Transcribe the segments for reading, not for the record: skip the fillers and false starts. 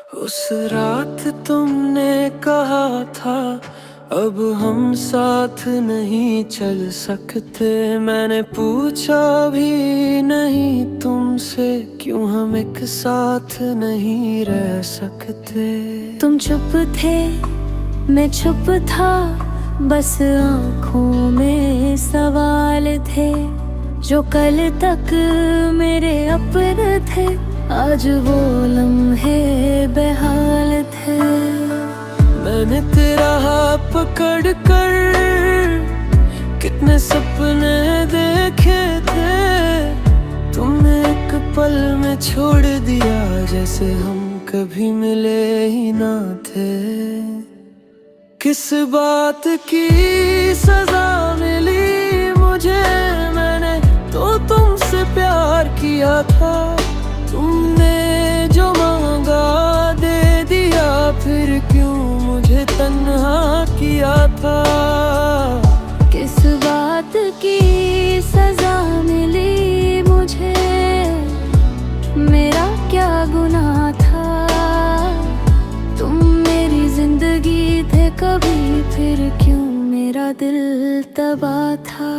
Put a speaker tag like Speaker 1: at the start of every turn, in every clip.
Speaker 1: उस रात तुमने कहा था अब हम साथ नहीं चल सकते। मैंने पूछा भी नहीं तुमसे क्यों हम एक साथ नहीं रह सकते।
Speaker 2: तुम चुप थे, मैं चुप था, बस आंखों में सवाल थे। जो कल तक मेरे अपने थे, आज वो लम्हे बेहाल थे।
Speaker 1: मैंने तेरा हाथ पकड़ कर कितने सपने देखे थे। तुमने एक पल में छोड़ दिया जैसे हम कभी मिले ही ना थे। किस बात की सजा मिली मुझे, मैंने तो तुमसे प्यार किया था। तुमने जो मांगा दे दिया, फिर क्यों मुझे तन्हा किया था।
Speaker 2: किस बात की सजा मिली मुझे, मेरा क्या गुनाह था। तुम मेरी जिंदगी थे कभी, फिर क्यों मेरा दिल तबाह था।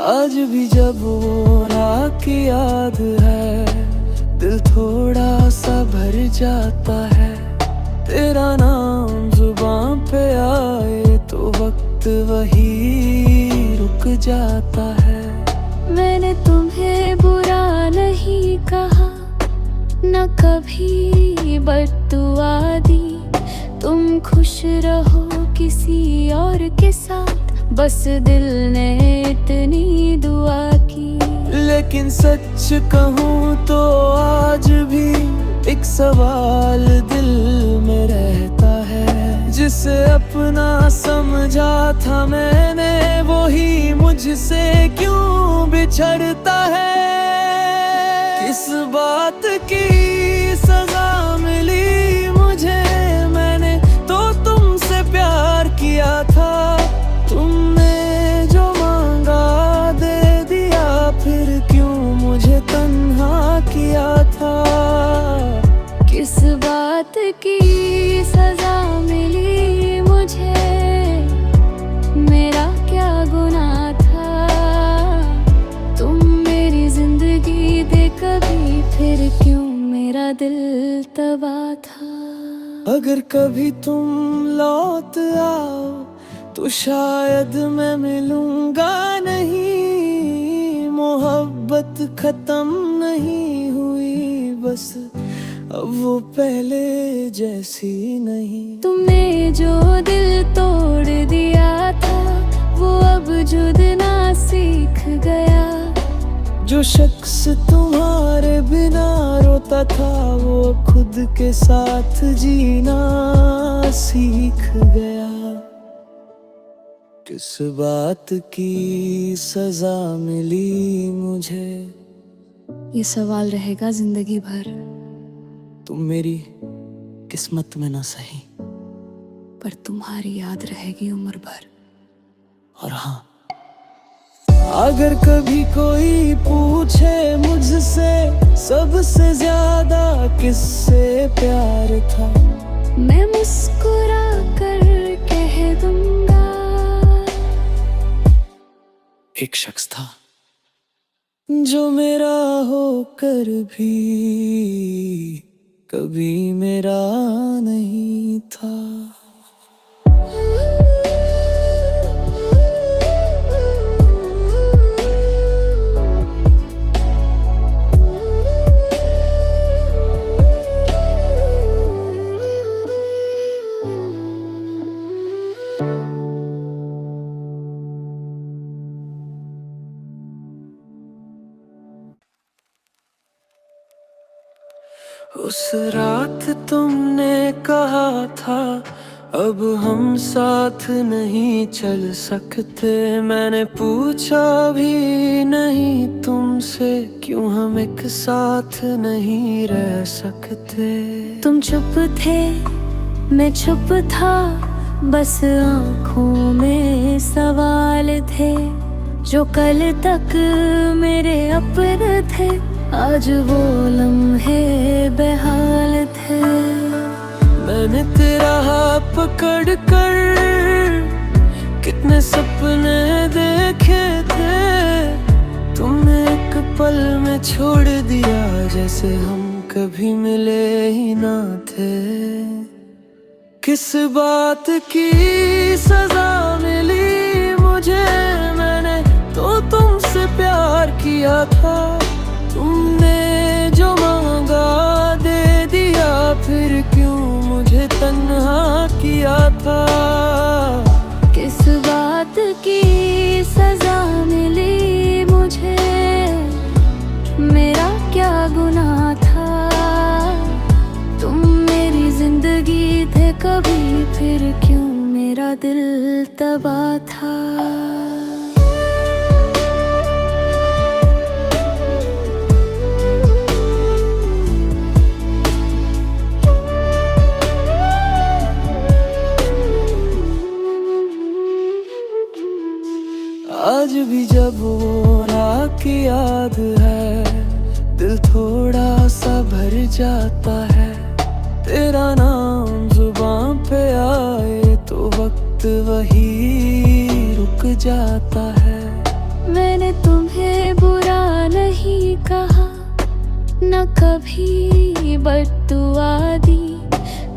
Speaker 1: आज भी जब वो रात की याद है, दिल थोड़ा सा भर जाता है। तेरा नाम जुबान पे आए तो वक्त वही रुक जाता है।
Speaker 2: मैंने तुम्हें बुरा नहीं कहा, न कभी बद्दुआ दी। तुम खुश रहो किसी और के साथ, बस दिल ने इतनी दुआ की।
Speaker 1: लेकिन सच कहूँ तो आज भी एक सवाल दिल में रहता है। जिसे अपना समझा था मैंने, वो ही मुझसे क्यों बिछड़ता है। किस बात की सजा मिली मुझे, मैंने तो तुमसे प्यार किया था। तुमने जो मांगा दे दिया, फिर क्यों मुझे तन्हा किया था।
Speaker 2: किस बात की सजा मिली मुझे, मेरा क्या गुनाह था। तुम मेरी जिंदगी दे कभी, फिर क्यों मेरा दिल तबाह था।
Speaker 1: अगर कभी तुम लौट आओ तो शायद मैं मिलूंगा नहीं। मोहब्बत खत्म नहीं हुई, बस अब वो पहले जैसी नहीं।
Speaker 2: तुमने जो दिल तोड़ दिया था, वो अब जुड़ना सीख गया।
Speaker 1: जो शख्स तुम्हारे बिना रोता था, वो खुद के साथ जीना सीख गया। किस बात की सजा मिली मुझे,
Speaker 2: ये सवाल रहेगा जिंदगी भर।
Speaker 1: तुम मेरी किस्मत में ना सही,
Speaker 2: पर तुम्हारी याद रहेगी उम्र भर।
Speaker 1: और हाँ, अगर कभी कोई पूछे मुझसे सबसे ज्यादा किससे प्यार था,
Speaker 2: मैं मुस्कुरा कर कह दूंगा,
Speaker 1: एक शख्स था जो मेरा होकर भी कभी मेरा नहीं था। उस रात तुमने कहा था अब हम साथ नहीं चल सकते। मैंने पूछा भी नहीं तुमसे तुमसे क्यों हम एक साथ नहीं रह सकते।
Speaker 2: तुम चुप थे, मैं चुप था, बस आँखों में सवाल थे। जो कल तक मेरे अपने थे, आज वो लम्हे बेहाल थे।
Speaker 1: मैंने तेरा हाथ पकड़ कर कितने सपने देखे थे, तुमने एक पल में छोड़ दिया जैसे हम कभी मिले ही ना थे। किस बात की सजा मिली मुझे, मैंने तो तुमसे प्यार किया था। तुमने जो मांगा दे दिया, फिर क्यों मुझे तन्हा किया था।
Speaker 2: किस बात की सजा मिली मुझे, मेरा क्या गुनाह था। तुम मेरी जिंदगी थे कभी, फिर क्यों मेरा दिल तबाह था।
Speaker 1: आज भी जब वो रात की याद है, दिल थोड़ा सा भर जाता है। तेरा नाम जुबान पे आए तो वक्त वही रुक जाता है।
Speaker 2: मैंने तुम्हें बुरा नहीं कहा, न कभी बद्दुआ दी।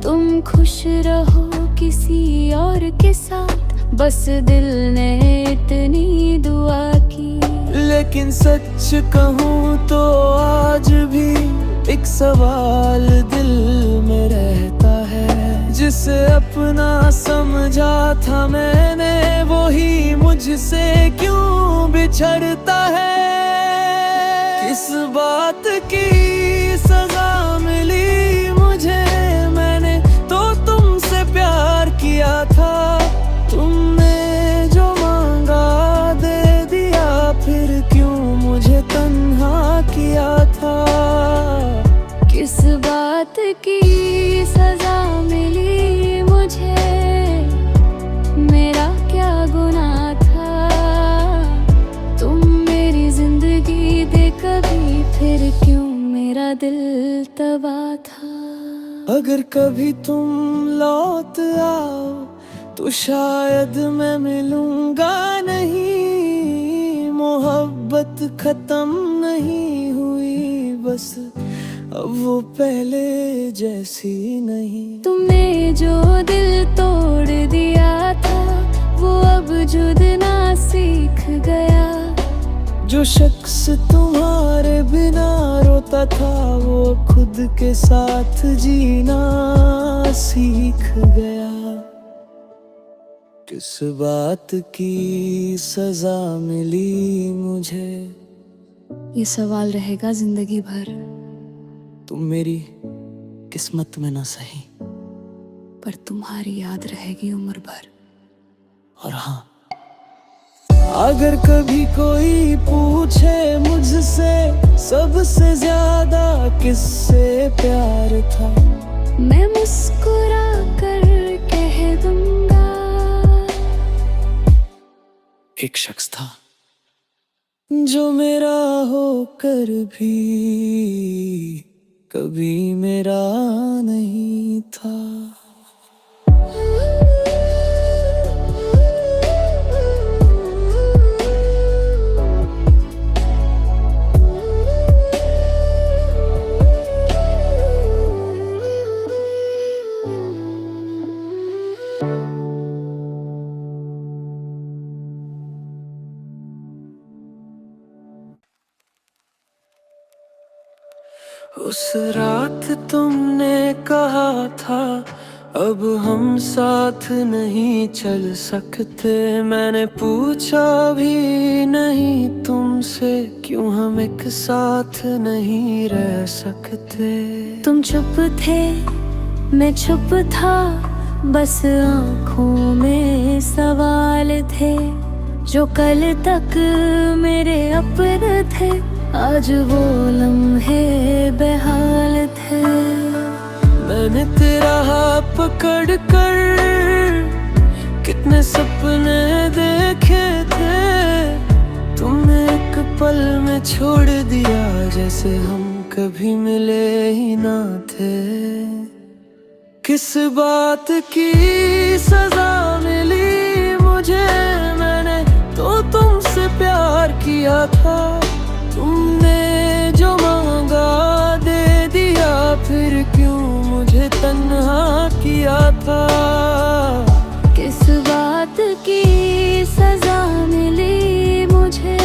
Speaker 2: तुम खुश रहो किसी और के साथ, बस दिल ने इतनी दुआ की।
Speaker 1: लेकिन सच कहूँ तो आज भी एक सवाल दिल में रहता है। जिसे अपना समझा था मैंने, वो ही मुझसे क्यों बिछड़ता है। किस बात की सजा मिली मुझे, मैंने तो तुमसे प्यार किया था। तुमने जो मांगा दे दिया, फिर क्यों मुझे तन्हा किया था।
Speaker 2: किस बात की सजा मिली मुझे, मेरा क्या गुनाह था। तुम मेरी जिंदगी दे कभी, फिर क्यों मेरा दिल तबाह था।
Speaker 1: अगर कभी तुम लौट आओ तो शायद मैं मिलूंगा नहीं। मोहब्बत खत्म नहीं हुई, बस अब वो पहले जैसी नहीं।
Speaker 2: तुमने जो दिल तोड़ दिया था, वो अब जुड़ना सीख गया।
Speaker 1: जो शख्स तुम्हारे बिना रोता था, वो खुद के साथ जीना सीख गया। किस बात की सजा मिली मुझे,
Speaker 2: ये सवाल रहेगा जिंदगी भर।
Speaker 1: तुम मेरी किस्मत में ना सही,
Speaker 2: पर तुम्हारी याद रहेगी उम्र भर।
Speaker 1: और हाँ, अगर कभी कोई पूछे मुझसे सबसे ज्यादा किससे प्यार था,
Speaker 2: मैं मुस्कुरा कर कह दूंगा,
Speaker 1: एक शख्स था जो मेरा होकर भी कभी मेरा नहीं था। उस रात तुमने कहा था अब हम साथ नहीं चल सकते। मैंने पूछा भी नहीं तुमसे क्यों हम एक साथ नहीं रह सकते।
Speaker 2: तुम चुप थे, मैं चुप था, बस आँखों में सवाल थे। जो कल तक मेरे अपने थे, आज वो लम्हे बेहाल थे।
Speaker 1: मैंने तेरा हाथ पकड़ कर कितने सपने देखे थे, तुमने एक पल में छोड़ दिया जैसे हम कभी मिले ही ना थे। किस बात की सजा मिली मुझे, मैंने तो तुमसे प्यार किया था। तुमने जो मांगा दे दिया, फिर क्यों मुझे तन्हा किया था।
Speaker 2: किस बात की सजा मिली मुझे,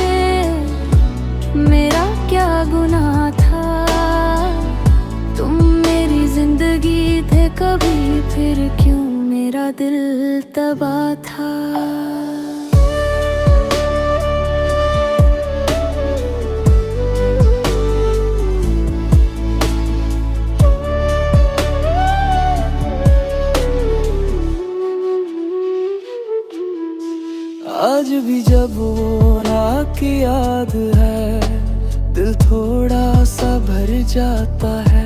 Speaker 2: मेरा क्या गुनाह था। तुम मेरी जिंदगी थे कभी, फिर क्यों मेरा दिल तबाह था।
Speaker 1: आज भी जब वो रात की याद है, दिल थोड़ा सा भर जाता है।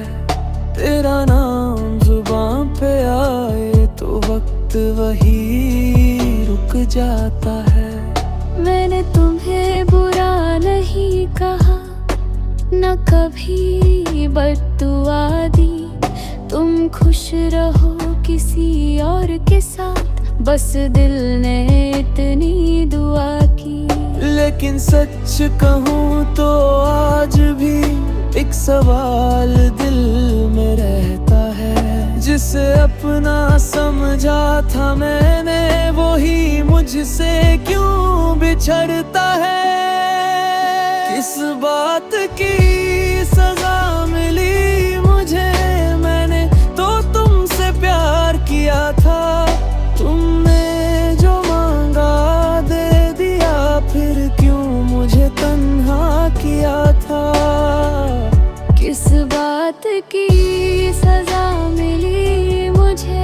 Speaker 1: तेरा नाम जुबान पे आए तो वक्त वही रुक जाता है।
Speaker 2: मैंने तुम्हें बुरा नहीं कहा, न कभी बद्दुआ दी। तुम खुश रहो किसी और के साथ, बस दिल ने इतनी दुआ की।
Speaker 1: लेकिन सच कहूँ तो आज भी एक सवाल दिल में रहता है। जिसे अपना समझा था मैंने, वो ही मुझसे क्यों बिछड़ता है। किस बात की सजा मिली मुझे, मैंने तो तुमसे प्यार किया था। तुमने जो मांगा दे दिया, फिर क्यों मुझे तन्हा किया था।
Speaker 2: किस बात की सजा मिली मुझे,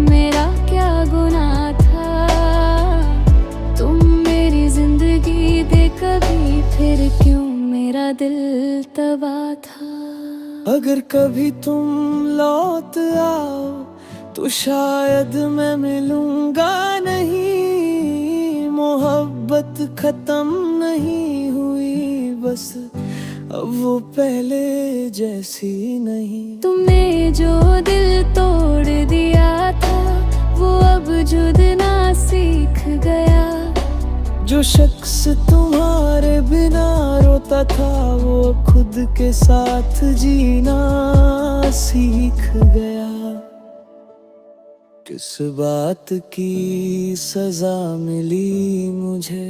Speaker 2: मेरा क्या गुनाह था। तुम मेरी जिंदगी दे कभी, फिर क्यों मेरा दिल तबाह था।
Speaker 1: अगर कभी तुम लौट आओ तो शायद मैं मिलूंगा नहीं। मोहब्बत खत्म नहीं हुई, बस अब वो पहले जैसी नहीं।
Speaker 2: तुमने जो दिल तोड़ दिया था, वो अब जुड़ना सीख गया।
Speaker 1: जो शख्स तुम्हारे बिना रोता था, वो खुद के साथ जीना सीख गया। किस बात की सजा मिली मुझे,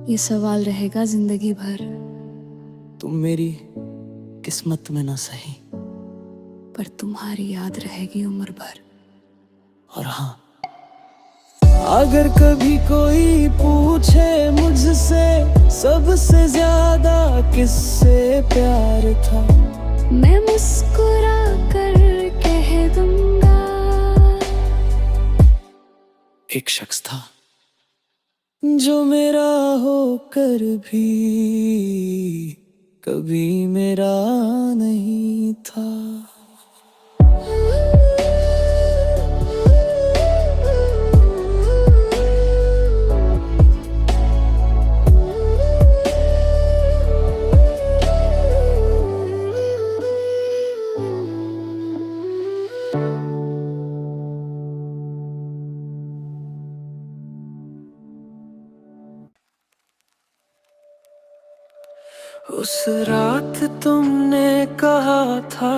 Speaker 2: ये सवाल रहेगा जिंदगी भर।
Speaker 1: तुम मेरी किस्मत में ना सही,
Speaker 2: पर तुम्हारी याद रहेगी उम्र भर।
Speaker 1: और हाँ, अगर कभी कोई पूछे मुझसे सबसे ज्यादा किससे प्यार था,
Speaker 2: मैं मुस्कुरा कर कह दूंगा,
Speaker 1: एक शख्स था जो मेरा होकर भी कभी मेरा नहीं था। उस रात तुमने कहा था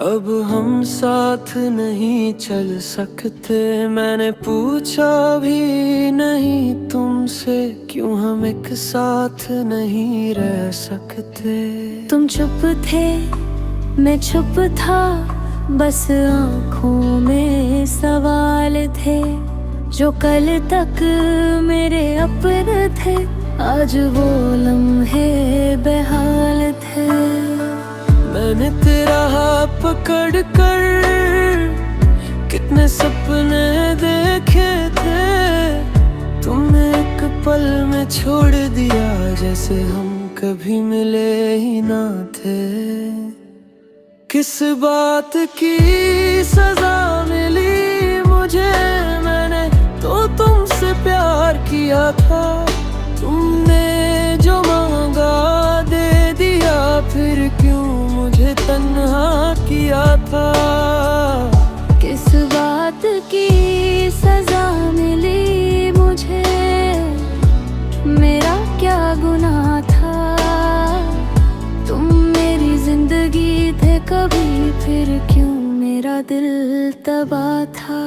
Speaker 1: अब हम साथ नहीं चल सकते। मैंने पूछा भी नहीं तुमसे क्यों हम एक साथ नहीं रह सकते।
Speaker 2: तुम चुप थे मैं चुप था, बस आँखों में सवाल थे। जो कल तक मेरे अपने थे, आज वो लम्हे बेहाल थे।
Speaker 1: मैंने तेरा हाथ पकड़ कर कितने सपने देखे थे। तुमने एक पल में छोड़ दिया, जैसे हम कभी मिले ही ना थे। किस बात की सजा मिली मुझे, मैंने तो तुमसे प्यार किया था। तुमने जो मांगा दे दिया, फिर क्यों मुझे तन्हा किया था।
Speaker 2: किस बात की सजा मिली मुझे, मेरा क्या गुनाह था। तुम मेरी जिंदगी थे कभी, फिर क्यों मेरा दिल तबाह था।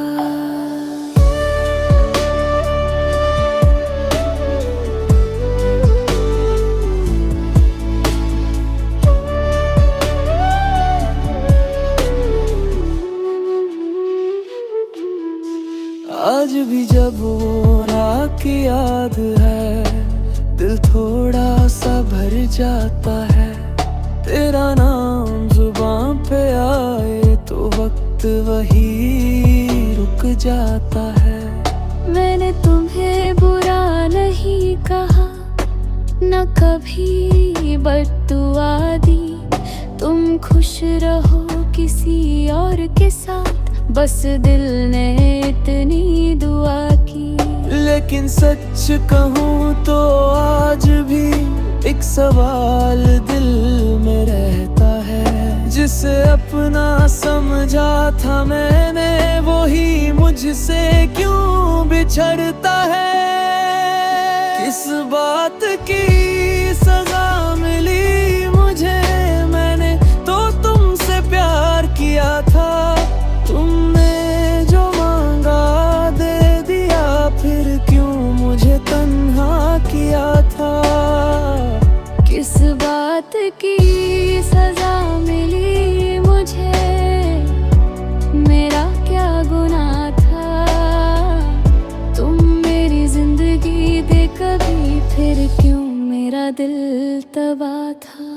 Speaker 1: आज भी जब वो रात की याद है, दिल थोड़ा सा भर जाता है। तेरा नाम जुबान पे आए तो वक्त वही रुक जाता है।
Speaker 2: मैंने तुम्हें बुरा नहीं कहा, न कभी बद्दुआ दी। तुम खुश रहो किसी और के साथ, बस दिल ने इतनी दुआ की।
Speaker 1: लेकिन सच कहूँ तो आज भी एक सवाल दिल में रहता है। जिसे अपना समझा था मैंने, वही मुझसे क्यों बिछड़ता है। किस बात की सजा मिली मुझे, मैंने तो तुमसे प्यार किया था। तुमने जो मांगा दे दिया, फिर क्यों मुझे तन्हा किया था।
Speaker 2: किस बात की सजा मिली मुझे, मेरा क्या गुनाह था। तुम मेरी जिंदगी दे कभी, फिर क्यों मेरा दिल तबाह था।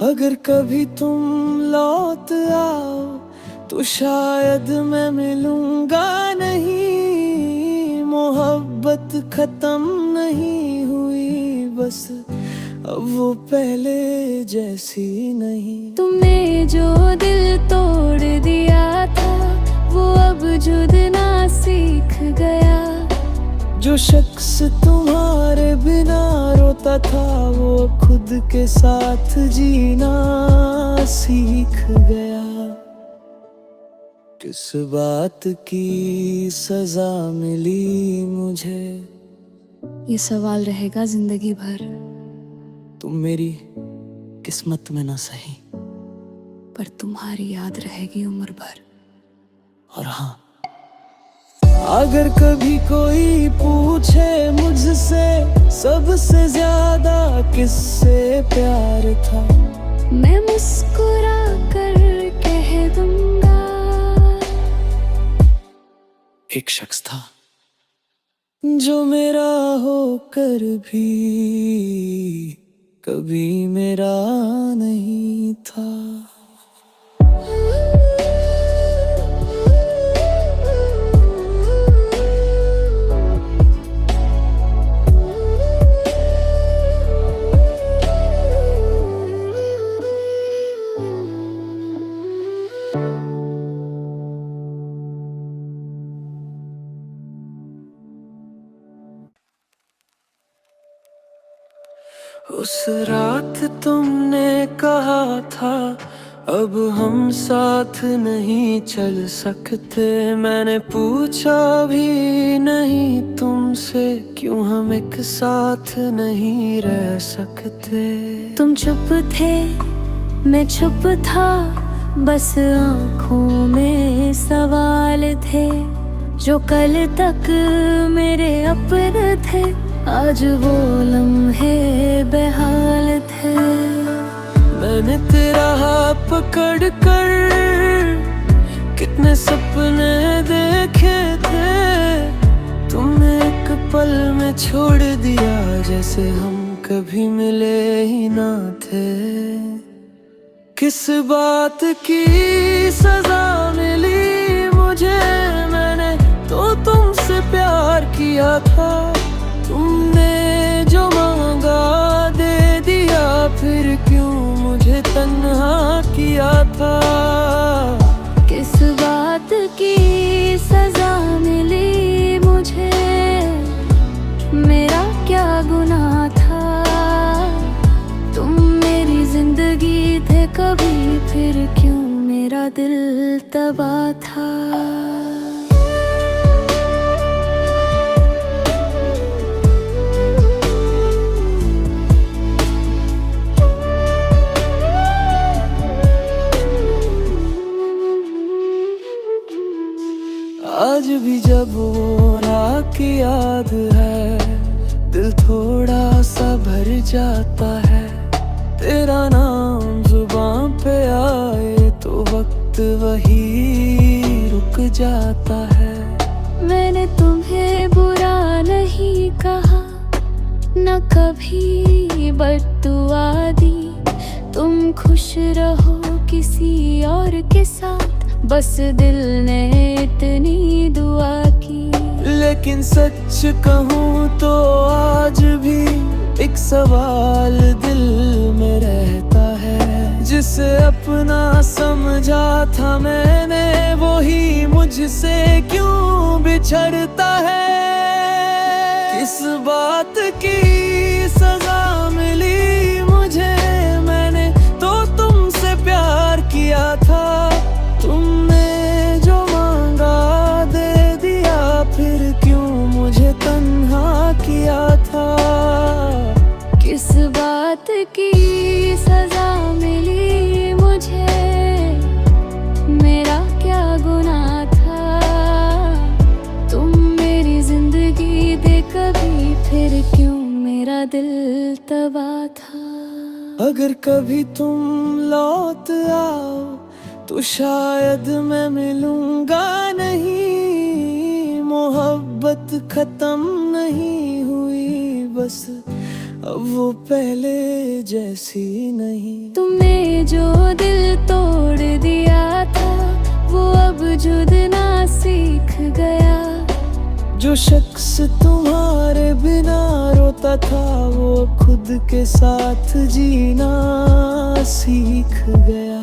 Speaker 1: अगर कभी तुम लौट आओ तो शायद मैं मिलूंगा नहीं। मोहब्बत खत्म नहीं हुई, बस अब वो पहले जैसी नहीं।
Speaker 2: तुमने जो दिल तोड़ दिया था, वो अब जुड़ना सीख गया।
Speaker 1: जो शख्स तुम्हारे बिना रोता था, वो खुद के साथ जीना सीख गया। किस बात की सजा मिली मुझे,
Speaker 2: ये सवाल रहेगा जिंदगी भर।
Speaker 1: तुम मेरी किस्मत में ना सही,
Speaker 2: पर तुम्हारी याद रहेगी उम्र भर।
Speaker 1: और हाँ, अगर कभी कोई पूछे मुझसे सबसे ज्यादा किससे प्यार था,
Speaker 2: मैं मुस्कुरा कर कह दूंगा,
Speaker 1: एक शख्स था जो मेरा होकर भी कभी मेरा नहीं था। उस रात तुमने कहा था अब हम साथ नहीं चल सकते। मैंने पूछा भी नहीं तुमसे क्यों हम एक साथ नहीं रह सकते।
Speaker 2: तुम चुप थे मैं चुप था, बस आँखों में सवाल थे। जो कल तक मेरे अपने थे, आज वो लम्हे बेहाल थे।
Speaker 1: मैंने तेरा हाथ पकड़ कर कितने सपने देखे थे। तुमने एक पल में छोड़ दिया, जैसे हम कभी मिले ही ना थे। किस बात की सजा मिली मुझे, मैंने तो तुमसे प्यार किया था। तुमने मुझे तन्हा किया था।
Speaker 2: किस बात की सजा मिली मुझे, मेरा क्या गुनाह था। तुम मेरी जिंदगी थे कभी, फिर क्यों मेरा दिल तबाह था।
Speaker 1: आज भी जब वो रात की याद है, दिल थोड़ा सा भर जाता है। तेरा नाम जुबां पे आए तो वक्त वही रुक जाता है।
Speaker 2: मैंने तुम्हें बुरा नहीं कहा, न कभी बद्दुआ दी। तुम खुश रहो किसी और के साथ, बस दिल ने इतनी दुआ की।
Speaker 1: लेकिन सच कहूँ तो आज भी एक सवाल दिल में रहता है। जिसे अपना समझा था मैंने, वो ही मुझसे क्यों बिछड़ता है। किस बात की सजा मिली मुझे, मैंने तो तुमसे प्यार किया था। तुमने जो मांगा दे दिया, फिर क्यों मुझे तन्हा किया था।
Speaker 2: किस बात की सजा मिली मुझे, मेरा क्या गुनाह था। तुम मेरी जिंदगी दे कभी, फिर क्यों मेरा दिल तबाह था।
Speaker 1: अगर कभी तुम लौट आओ तो शायद मैं मिलूंगा नहीं। मोहब्बत खत्म नहीं हुई, बस अब वो पहले जैसी नहीं।
Speaker 2: तुमने जो दिल तोड़ दिया था, वो अब जुड़ना सीख गया।
Speaker 1: जो शख्स तुम्हारे बिना रोता था, वो खुद के साथ जीना सीख गया।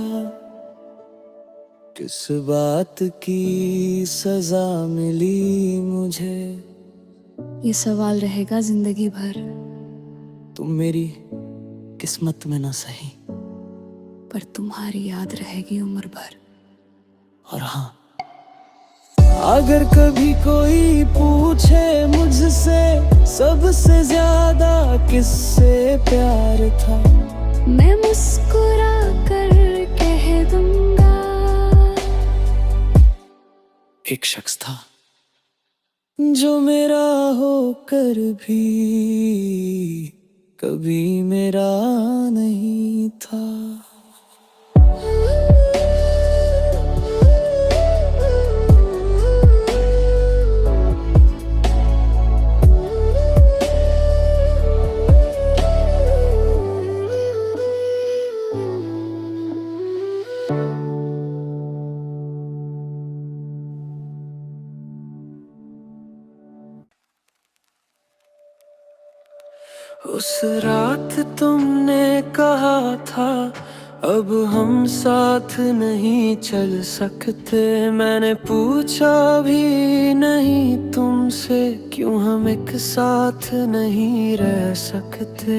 Speaker 1: किस बात की सजा मिली मुझे,
Speaker 2: ये सवाल रहेगा जिंदगी भर।
Speaker 1: तुम मेरी किस्मत में ना सही,
Speaker 2: पर तुम्हारी याद रहेगी उम्र भर।
Speaker 1: और हाँ, अगर कभी कोई पूछे मुझसे सबसे ज्यादा किससे प्यार था,
Speaker 2: मैं मुस्कुरा कर कह दूंगा,
Speaker 1: एक शख्स था जो मेरा होकर भी कभी मेरा नहीं था। उस रात तुमने कहा था अब हम साथ नहीं चल सकते। मैंने पूछा भी नहीं तुमसे क्यों हम एक साथ नहीं रह सकते।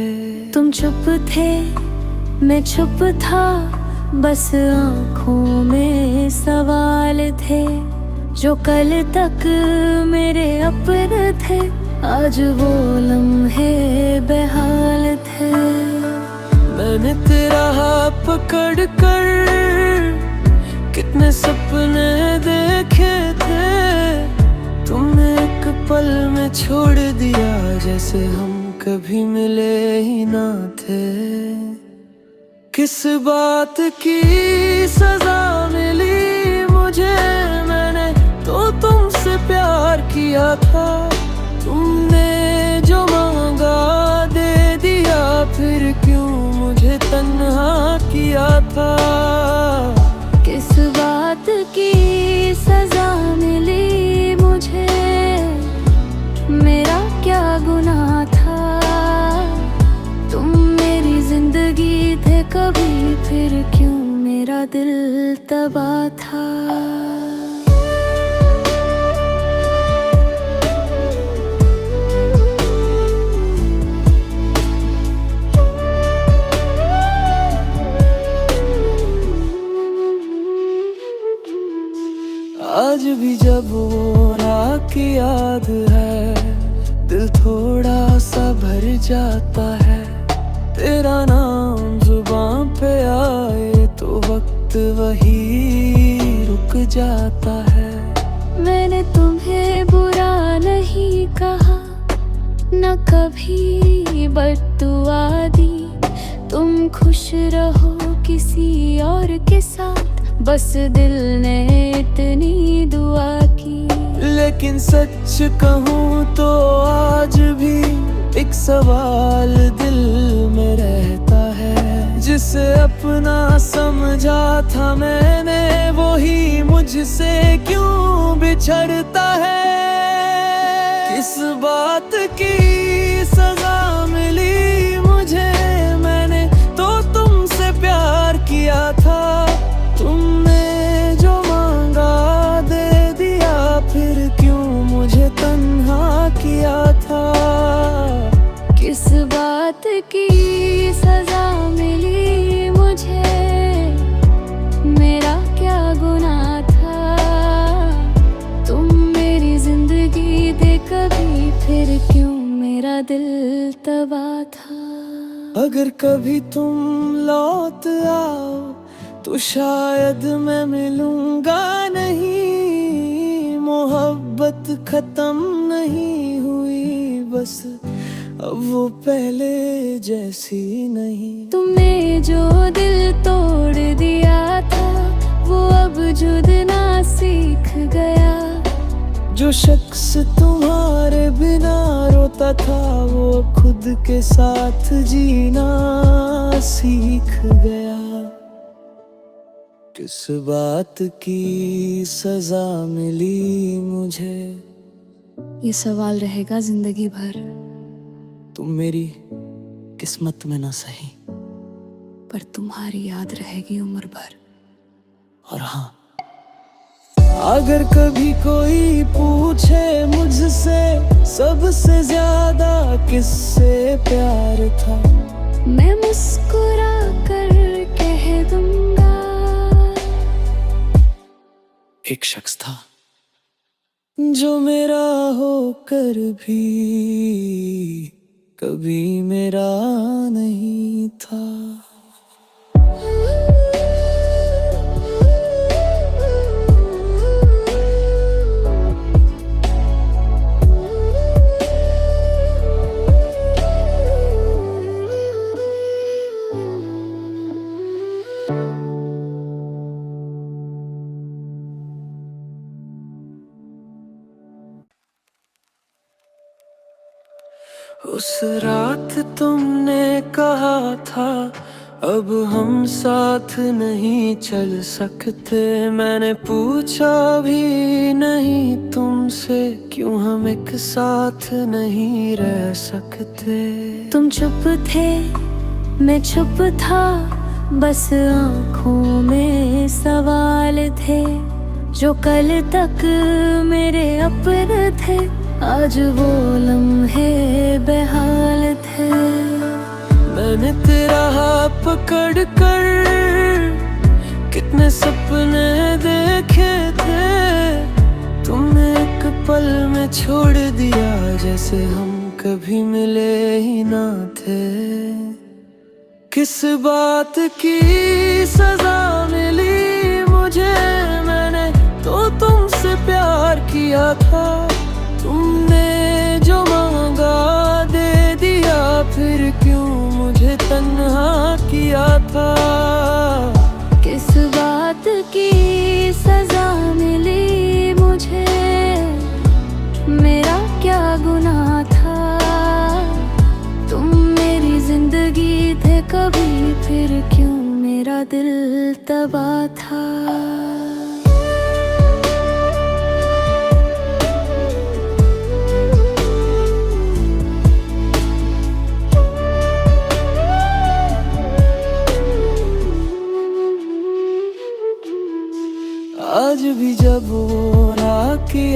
Speaker 2: तुम चुप थे मैं चुप था, बस आँखों में सवाल थे। जो कल तक मेरे अपने थे, आज वो लम्हे बेहाल थे।
Speaker 1: मैंने तेरा हाथ पकड़ कर कितने सपने देखे थे, तुमने एक पल में छोड़ दिया जैसे हम कभी मिले ही ना थे। किस बात की सजा मिली मुझे, मैंने तो तुमसे प्यार किया था। तुमने जो मांगा दे दिया, फिर क्यों मुझे तन्हा किया था।
Speaker 2: किस बात की सजा मिली मुझे, मेरा क्या गुनाह था। तुम मेरी जिंदगी थे कभी, फिर फिर क्यों मेरा दिल तबाह था।
Speaker 1: आज भी जब वो रात की याद है, दिल थोड़ा सा भर जाता है। तेरा नाम जुबां पे आए तो वक्त वही रुक जाता है।
Speaker 2: मैंने तुम्हें बुरा नहीं कहा, न कभी बद्दुआ दी। तुम खुश रहो किसी और के साथ, बस दिल ने इतनी दुआ की।
Speaker 1: लेकिन सच कहूँ तो आज भी एक सवाल दिल में रहता है। जिसे अपना समझा था मैंने, वो ही मुझसे क्यों बिछड़ता है। किस बात की सजा मिली मुझे, मैंने तो तुमसे प्यार किया था। तुमने जो मांगा दे दिया, फिर क्यों मुझे तन्हा किया था।
Speaker 2: किस बात की सजा मिली मुझे, मेरा क्या गुनाह था। तुम मेरी जिंदगी दे कभी, फिर क्यों मेरा दिल तबाह था।
Speaker 1: अगर कभी तुम लौट आओ तो शायद मैं मिलूंगा नहीं। मोहब्बत खत्म नहीं हुई, बस अब वो पहले जैसी नहीं।
Speaker 2: तुमने जो दिल तोड़ दिया था, वो अब जुड़ना सीख गया।
Speaker 1: जो शख्स तुम्हारे बिना रोता था, वो खुद के साथ जीना सीख गया। किस बात की सजा मिली मुझे,
Speaker 2: ये सवाल रहेगा जिंदगी भर।
Speaker 1: तुम मेरी किस्मत में ना सही,
Speaker 2: पर तुम्हारी याद रहेगी उम्र भर।
Speaker 1: और हाँ, अगर कभी कोई पूछे मुझसे सबसे ज्यादा किससे प्यार था,
Speaker 2: मैं मुस्कुरा कर कह दूंगा,
Speaker 1: एक शख्स था जो मेरा होकर भी कभी मेरा नहीं था। उस रात तुमने कहा था अब हम साथ नहीं चल सकते। मैंने पूछा भी नहीं तुमसे, क्यों हम एक साथ नहीं रह सकते।
Speaker 2: तुम चुप थे, मैं चुप था, बस आँखों में सवाल थे। जो कल तक मेरे अपने थे, आज वो लम्हे बेहाल थे।
Speaker 1: मैंने तेरा हाथ पकड़ कर कितने सपने देखे थे। तुमने एक पल में छोड़ दिया, जैसे हम कभी मिले ही ना थे। किस बात की सजा मिली मुझे, मैंने तो तुमसे प्यार किया था। तुमने जो मांगा दे दिया, फिर क्यों मुझे तन्हा किया था।
Speaker 2: किस बात की सजा मिली मुझे, मेरा क्या गुनाह था। तुम मेरी जिंदगी थे कभी, फिर क्यों मेरा दिल तबाह था।
Speaker 1: आज भी जब वो रात की